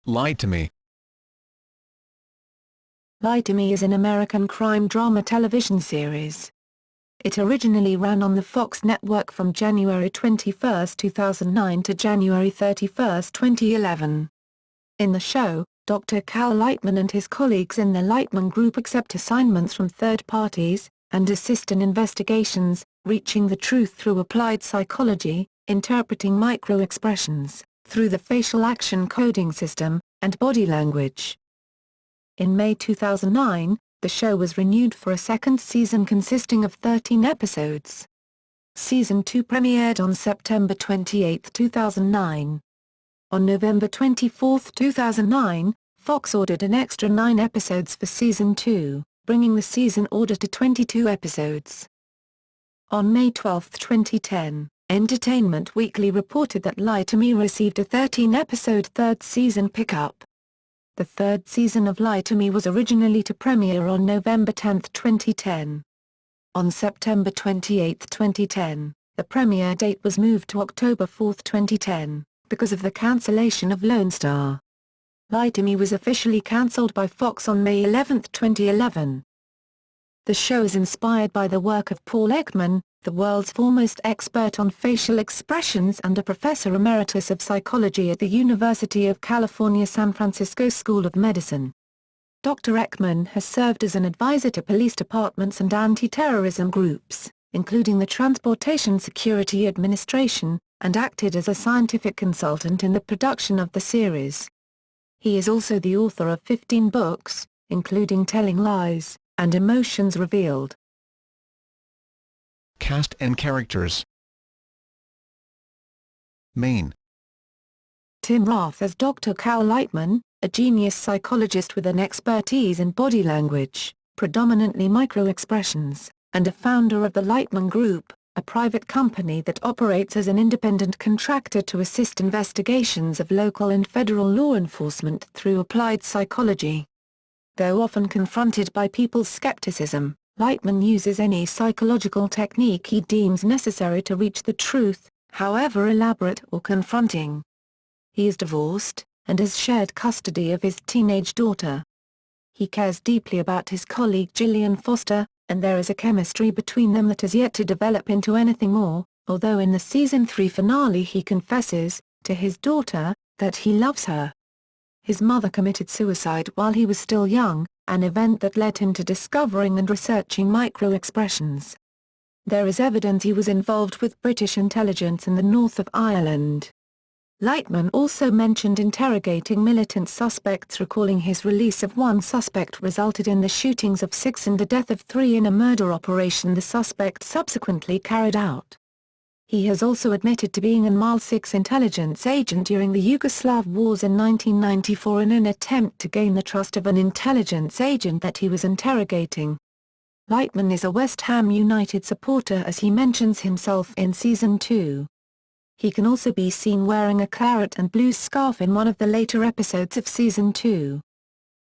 Lie to Me. Lie to Me is an American crime drama television series. It originally ran on the Fox network from January 21, 2009 to January 31, 2011. In the show, Dr. Cal Lightman and his colleagues in the Lightman Group accept assignments from third parties, and assist in investigations, reaching the truth through applied psychology, interpreting microexpressions, through the facial action coding system, and body language. In May 2009, the show was renewed for a second season consisting of 13 episodes. Season 2 premiered on September 28, 2009. On November 24, 2009, Fox ordered an extra 9 episodes for Season 2, bringing the season order to 22 episodes. On May 12, 2010, Entertainment Weekly reported that Lie to Me received a 13-episode third season pickup. The third season of Lie to Me was originally to premiere on November 10, 2010. On September 28, 2010, the premiere date was moved to October 4, 2010, because of the cancellation of Lone Star. Lie to Me was officially cancelled by Fox on May 11, 2011. The show is inspired by the work of Paul Ekman, the world's foremost expert on facial expressions and a professor emeritus of psychology at the University of California San Francisco School of Medicine. Dr. Ekman has served as an advisor to police departments and anti-terrorism groups, including the Transportation Security Administration, and acted as a scientific consultant in the production of the series. He is also the author of 15 books, including Telling Lies, and Emotions Revealed. Cast and characters. Main. Tim Roth as Dr. Cal Lightman, a genius psychologist with an expertise in body language, predominantly microexpressions, and a founder of the Lightman Group, a private company that operates as an independent contractor to assist investigations of local and federal law enforcement through applied psychology. Though often confronted by people's skepticism, Lightman uses any psychological technique he deems necessary to reach the truth, however elaborate or confronting. He is divorced, and has shared custody of his teenage daughter. He cares deeply about his colleague Gillian Foster, and there is a chemistry between them that has yet to develop into anything more, although in the Season 3 finale he confesses, to his daughter, that he loves her. His mother committed suicide while he was still young, an event that led him to discovering and researching microexpressions. There is evidence he was involved with British intelligence in the north of Ireland. Lightman also mentioned interrogating militant suspects, recalling his release of one suspect resulted in the shootings of 6 and the death of 3 in a murder operation the suspect subsequently carried out. He has also admitted to being an MI6 intelligence agent during the Yugoslav wars in 1994 in an attempt to gain the trust of an intelligence agent that he was interrogating. Lightman is a West Ham United supporter, as he mentions himself in Season 2. He can also be seen wearing a claret and blue scarf in one of the later episodes of Season 2.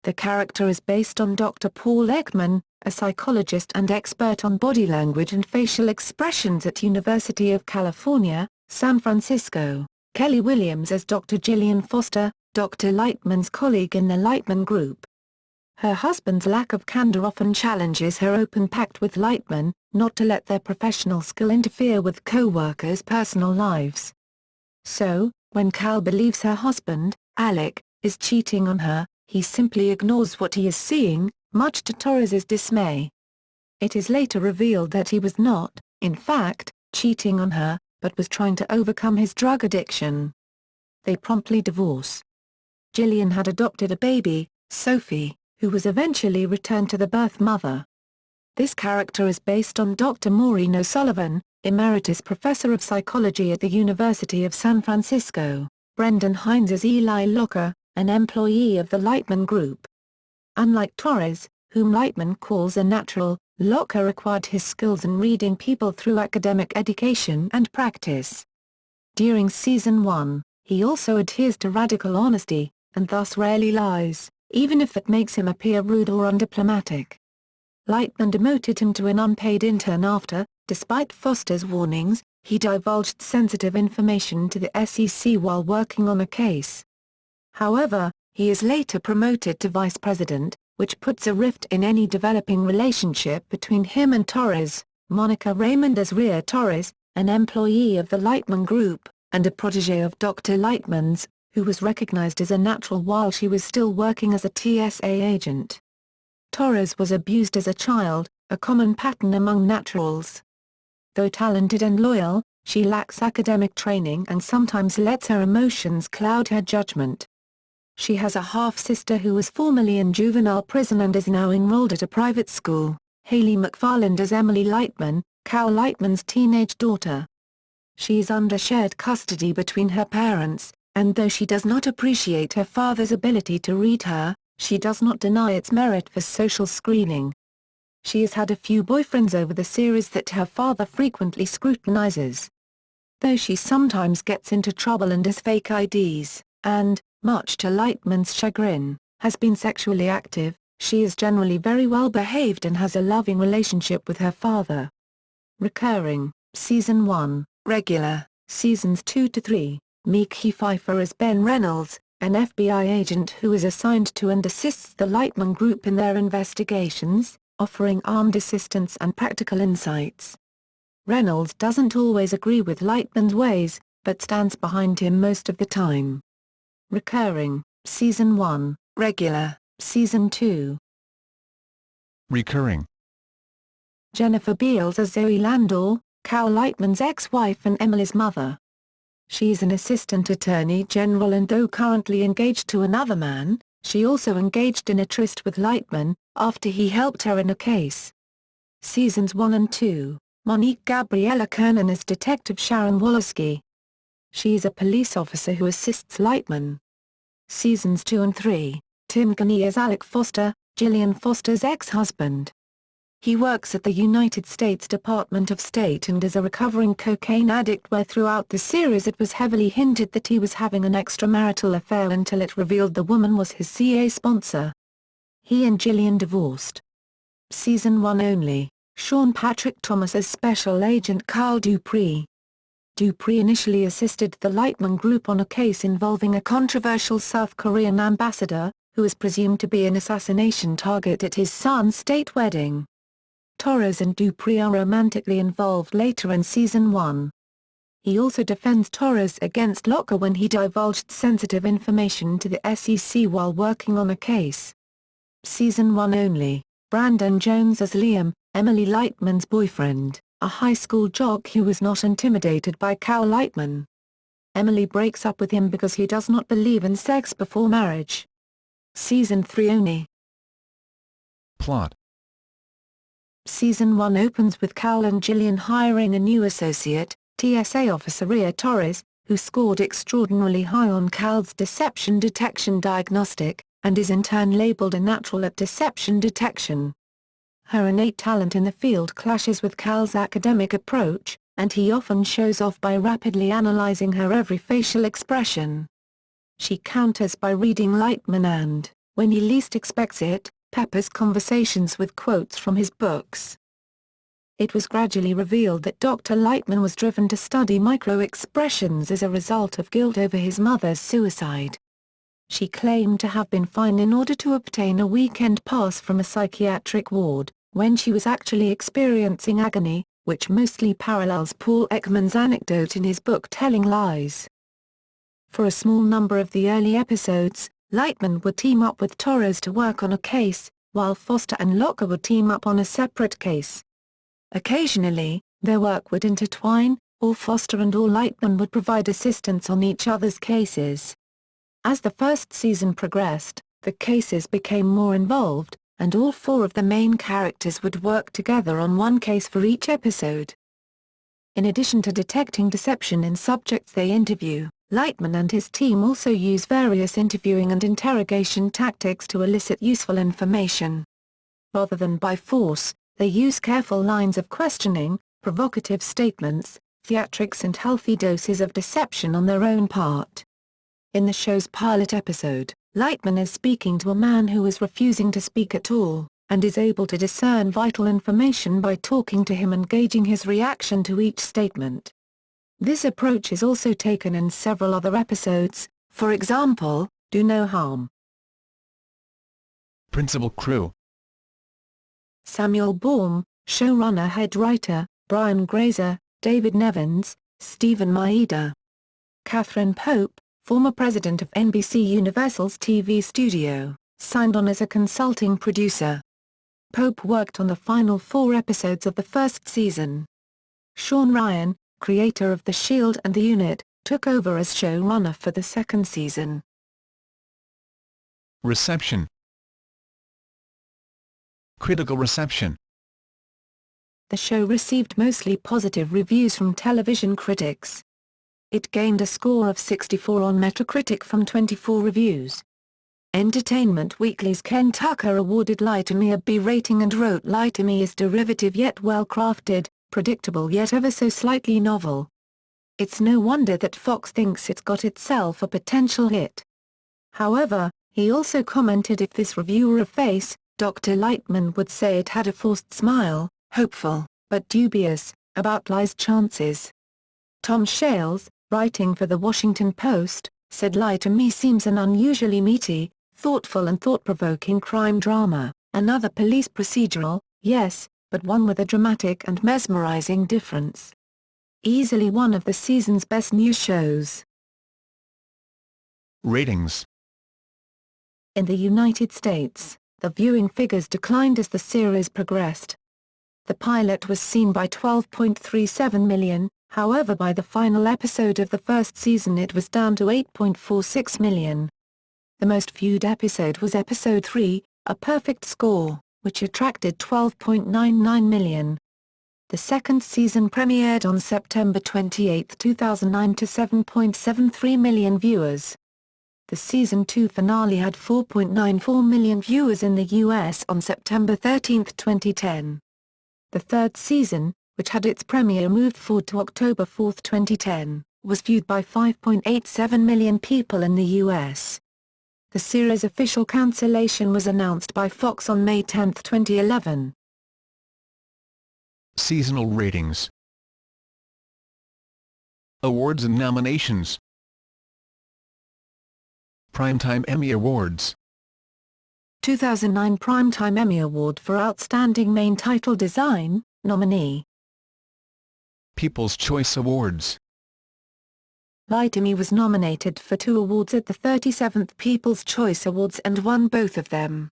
The character is based on Dr. Paul Ekman, a psychologist and expert on body language and facial expressions at University of California, San Francisco. Kelly Williams as Dr. Gillian Foster, Dr. Lightman's colleague in the Lightman Group. Her husband's lack of candor often challenges her open pact with Lightman, not to let their professional skill interfere with co-workers' personal lives. So, when Cal believes her husband, Alec, is cheating on her, he simply ignores what he is seeing, much to Torres's dismay. It is later revealed that he was not, in fact, cheating on her, but was trying to overcome his drug addiction. They promptly divorce. Gillian had adopted a baby, Sophie, who was eventually returned to the birth mother. This character is based on Dr. Maureen O'Sullivan, Emeritus Professor of Psychology at the University of San Francisco, Brendan Hines as Eli Locker, an employee of the Lightman Group. Unlike Torres, whom Lightman calls a natural, Locker acquired his skills in reading people through academic education and practice. During Season 1, he also adheres to radical honesty, and thus rarely lies, even if that makes him appear rude or undiplomatic. Lightman demoted him to an unpaid intern after, despite Foster's warnings, he divulged sensitive information to the SEC while working on a case. However, He is later promoted to vice president, which puts a rift in any developing relationship between him and Torres. Monica Raymond as Rhea Torres, an employee of the Lightman Group, and a protege of Dr. Lightman's, who was recognized as a natural while she was still working as a TSA agent. Torres was abused as a child, a common pattern among naturals. Though talented and loyal, she lacks academic training and sometimes lets her emotions cloud her judgment. She has a half-sister who was formerly in juvenile prison and is now enrolled at a private school. Haley McFarland as Emily Lightman, Cal Lightman's teenage daughter. She is under shared custody between her parents, and though she does not appreciate her father's ability to read her, she does not deny its merit for social screening. She has had a few boyfriends over the series that her father frequently scrutinizes. Though she sometimes gets into trouble and has fake IDs, and, much to Lightman's chagrin, has been sexually active, she is generally very well behaved and has a loving relationship with her father. Recurring, Season 1, regular, Seasons 2 to 3, Mekhi Phifer as Ben Reynolds, an FBI agent who is assigned to and assists the Lightman Group in their investigations, offering armed assistance and practical insights. Reynolds doesn't always agree with Lightman's ways, but stands behind him most of the time. Recurring, Season 1, regular, Season 2. Recurring. Jennifer Beals as Zoe Landau, Cal Lightman's ex-wife and Emily's mother. She is an assistant attorney general and though currently engaged to another man, she also engaged in a tryst with Lightman, after he helped her in a case. Seasons 1 and 2, Monique Gabriella Kernan as Detective Sharon Wolosky. She is a police officer who assists Lightman. Seasons 2 and 3, Tim Guinee as Alec Foster, Gillian Foster's ex-husband. He works at the United States Department of State and is a recovering cocaine addict where throughout the series it was heavily hinted that he was having an extramarital affair until it revealed the woman was his CA sponsor. He and Gillian divorced. Season 1 only, Sean Patrick Thomas as Special Agent Carl Dupree. Dupree initially assisted the Lightman Group on a case involving a controversial South Korean ambassador, who is presumed to be an assassination target at his son's state wedding. Torres and Dupree are romantically involved later in Season 1. He also defends Torres against Locker when he divulged sensitive information to the SEC while working on a case. Season 1 only, Brandon Jones as Liam, Emily Lightman's boyfriend, a high school jock who was not intimidated by Cal Lightman. Emily breaks up with him because he does not believe in sex before marriage. Season 3 only. Plot. Season 1 opens with Cal and Gillian hiring a new associate, TSA officer Rhea Torres, who scored extraordinarily high on Cal's deception detection diagnostic, and is in turn labeled a natural at deception detection. Her innate talent in the field clashes with Cal's academic approach, and he often shows off by rapidly analyzing her every facial expression. She counters by reading Lightman and, when he least expects it, peppers conversations with quotes from his books. It was gradually revealed that Dr. Lightman was driven to study microexpressions as a result of guilt over his mother's suicide. She claimed to have been fined in order to obtain a weekend pass from a psychiatric ward, when she was actually experiencing agony, which mostly parallels Paul Ekman's anecdote in his book Telling Lies. For a small number of the early episodes, Lightman would team up with Torres to work on a case, while Foster and Locker would team up on a separate case. Occasionally, their work would intertwine, or Foster and or Lightman would provide assistance on each other's cases. As the first season progressed, the cases became more involved, and all four of the main characters would work together on one case for each episode. In addition to detecting deception in subjects they interview, Lightman and his team also use various interviewing and interrogation tactics to elicit useful information. Rather than by force, they use careful lines of questioning, provocative statements, theatrics and healthy doses of deception on their own part. In the show's pilot episode, Lightman is speaking to a man who is refusing to speak at all, and is able to discern vital information by talking to him and gauging his reaction to each statement. This approach is also taken in several other episodes, for example, Do No Harm. Principal crew: Samuel Baum, showrunner head writer, Brian Grazer, David Nevins, Stephen Maeda. Catherine Pope, former president of NBC Universal's TV studio, signed on as a consulting producer. Pope worked on the final 4 episodes of the first season. Sean Ryan, creator of The Shield and The Unit, took over as showrunner for the second season. Reception. Critical reception. The show received mostly positive reviews from television critics. It gained a score of 64 on Metacritic from 24 reviews. Entertainment Weekly's Ken Tucker awarded Lie to Me a B rating and wrote Lie to Me is derivative yet well-crafted, predictable yet ever so slightly novel. It's no wonder that Fox thinks it's got itself a potential hit. However, he also commented if this review were a face, Dr. Lightman would say it had a forced smile, hopeful, but dubious, about Lie's chances. Tom Shales, writing for The Washington Post, said Lie to Me seems an unusually meaty, thoughtful and thought-provoking crime drama, another police procedural, yes, but one with a dramatic and mesmerizing difference. Easily one of the season's best new shows. Ratings. In the United States, the viewing figures declined as the series progressed. The pilot was seen by 12.37 million, however by the final episode of the first season it was down to 8.46 million. The most viewed episode was Episode 3, A Perfect Score, which attracted 12.99 million. The second season premiered on September 28, 2009 to 7.73 million viewers. The Season 2 finale had 4.94 million viewers in the US on September 13, 2010. The third season, which had its premiere moved forward to October 4, 2010, was viewed by 5.87 million people in the US. The series' official cancellation was announced by Fox on May 10, 2011. Seasonal ratings. Awards and nominations. Primetime Emmy Awards. 2009 Primetime Emmy Award for Outstanding Main Title Design, nominee. People's Choice Awards. Lie to Me was nominated for 2 awards at the 37th People's Choice Awards and won both of them.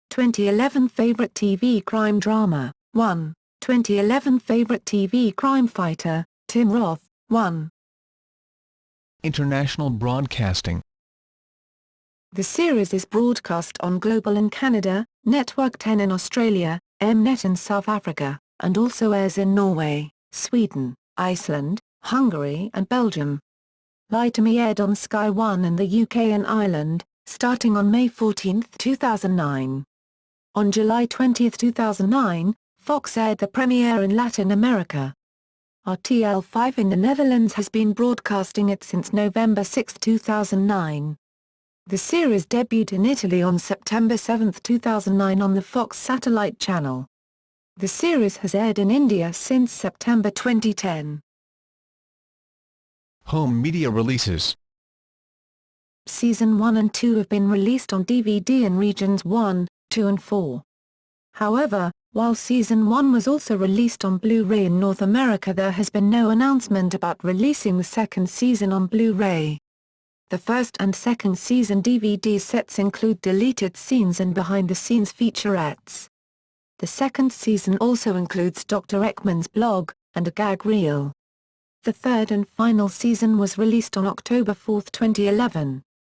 2011 Favorite TV Crime Drama, 1. 2011 Favorite TV Crime Fighter, Tim Roth, 1. International Broadcasting. The series is broadcast on Global in Canada, Network 10 in Australia, Mnet in South Africa, and also airs in Norway, Sweden, Iceland, Hungary and Belgium. Lie to Me aired on Sky One in the UK and Ireland, starting on May 14, 2009. On July 20, 2009, Fox aired the premiere in Latin America. RTL5 in the Netherlands has been broadcasting it since November 6, 2009. The series debuted in Italy on September 7, 2009 on the Fox satellite channel. The series has aired in India since September 2010. Home media releases. Season 1 and 2 have been released on DVD in regions 1, 2 and 4. However, while Season 1 was also released on Blu-ray in North America, there has been no announcement about releasing the second season on Blu-ray. The first and second season DVD sets include deleted scenes and behind-the-scenes featurettes. The second season also includes Dr. Ekman's blog, and a gag reel. The third and final season was released on October 4, 2011.